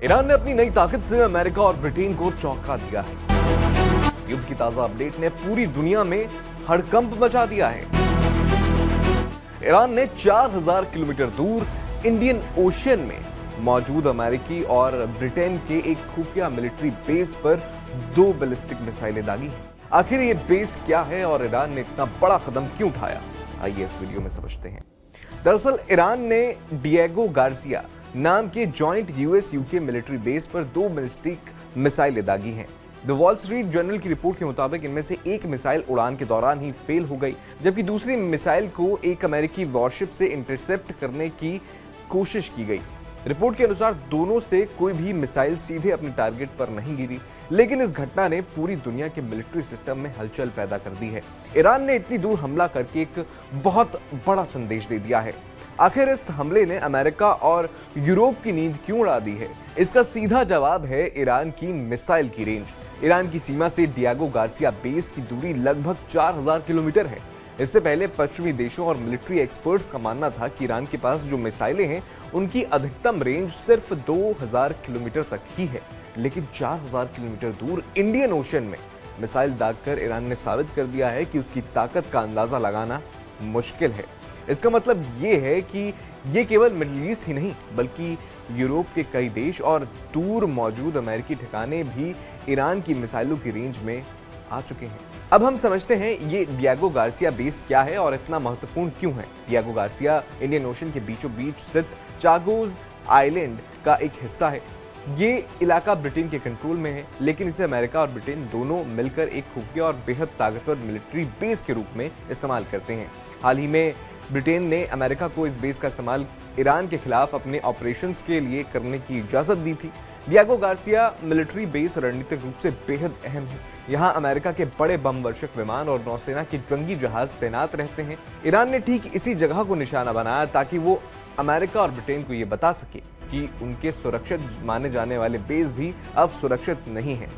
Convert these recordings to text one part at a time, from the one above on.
Iran ने अपनी नई ताकत से अमेरिका और ब्रिटेन को चौंका दिया है। युद्ध की ताजा अपडेट ने पूरी दुनिया में हड़कंप मचा दिया है। ईरान ने 4000 किलोमीटर दूर इंडियन ओशियन में मौजूद अमेरिकी और ब्रिटेन के एक खुफिया मिलिट्री बेस पर 2 बैलिस्टिक मिसाइलें दागी हैं। आखिर ये बेस क्या है और ईरान ने इतना बड़ा कदम क्यों उठाया, आइए इस वीडियो में समझते हैं। दरअसल ईरान ने डिएगो गार्सिया नाम के joint US UK military base पर 2 बैलिस्टिक मिसाइलें दागी हैं। द वॉल स्ट्रीट जर्नल की रिपोर्ट के मुताबिक इनमें से एक मिसाइल उड़ान के दौरान ही फेल हो गई, जबकि दूसरी मिसाइल को एक अमेरिकी वॉरशिप से इंटरसेप्ट करने की कोशिश की गई। रिपोर्ट के अनुसार दोनों से कोई भी मिसाइल सीधे अपने टारगेट पर नहीं गिरी, लेकिन इस घटना ने पूरी दुनिया के मिलिट्री सिस्टम में हलचल पैदा कर दी है। ईरान ने इतनी दूर हमला करके एक बहुत बड़ा संदेश दे दिया है। आखिर इस हमले ने अमेरिका और यूरोप की नींद क्यों उड़ा दी है? इसका सीधा जवाब है ईरान की मिसाइल की रेंज। ईरान की सीमा से डिएगो गार्सिया बेस की दूरी लगभग 4000 किलोमीटर है। इससे पहले पश्चिमी देशों और मिलिट्री एक्सपर्ट्स का मानना था कि ईरान के पास जो मिसाइलें हैं उनकी अधिकतम रेंज सिर्फ 2000 किलोमीटर तक ही है, लेकिन 4000 किलोमीटर दूर इंडियन ओशन में मिसाइल दागकर ईरान ने साबित कर दिया है कि उसकी ताकत का अंदाजा लगाना मुश्किल है। इसका मतलब ये है कि ये केवल मिडिल ईस्ट ही नहीं, बल्कि यूरोप के कई देश और दूर मौजूद अमेरिकी ठिकाने भी ईरान की मिसाइलों की रेंज में आ चुके हैं। अब हम समझते हैं ये डिएगो गार्सिया बेस क्या है और इतना महत्वपूर्ण क्यों है। डिएगो गार्सिया इंडियन ओशन के बीचों बीच स्थित चागोस आइलैंड का एक हिस्सा है। ये इलाका ब्रिटेन के कंट्रोल में है, लेकिन इसे अमेरिका और ब्रिटेन दोनों मिलकर एक खुफिया और बेहद ताकतवर मिलिट्री बेस के रूप में इस्तेमाल करते हैं। हाल ही में ब्रिटेन ने अमेरिका को इस बेस का इस्तेमाल ईरान के खिलाफ अपने ऑपरेशंस के लिए करने की इजाजत दी थी। डिएगो गार्सिया मिलिट्री बेस रणनीतिक रूप से बेहद अहम है। यहाँ अमेरिका के बड़े बम वर्षक विमान और नौसेना के जंगी जहाज तैनात रहते हैं। ईरान ने ठीक इसी जगह को निशाना बनाया ताकि वो अमेरिका और ब्रिटेन को ये बता सके कि उनके सुरक्षित माने जाने वाले बेस भी अब सुरक्षित नहीं है।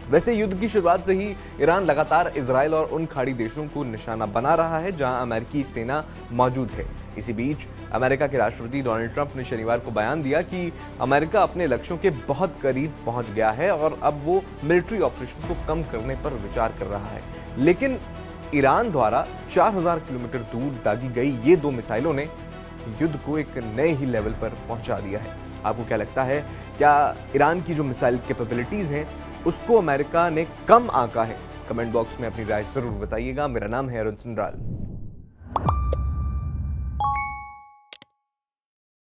वैसे युद्ध की शुरुआत से ही ईरान लगातार इजराइल और उन खाड़ी देशों को निशाना बना रहा है जहां अमेरिकी सेना मौजूद है। इसी बीच अमेरिका के राष्ट्रपति डोनाल्ड ट्रंप ने शनिवार को बयान दिया कि अमेरिका अपने लक्ष्यों के बहुत करीब पहुंच गया है और अब वो मिलिट्री ऑपरेशन को कम करने पर विचार कर रहा है। लेकिन ईरान द्वारा 4000 किलोमीटर दूर दागी गई ये 2 मिसाइलों ने युद्ध को एक नए ही लेवल पर पहुंचा दिया है। आपको क्या लगता है, क्या ईरान की जो मिसाइल कैपेबिलिटीज हैं उसको अमेरिका ने कम आंका है? कमेंट बॉक्स में अपनी राय जरूर बताइएगा। मेरा नाम है अरुण सुंदराल।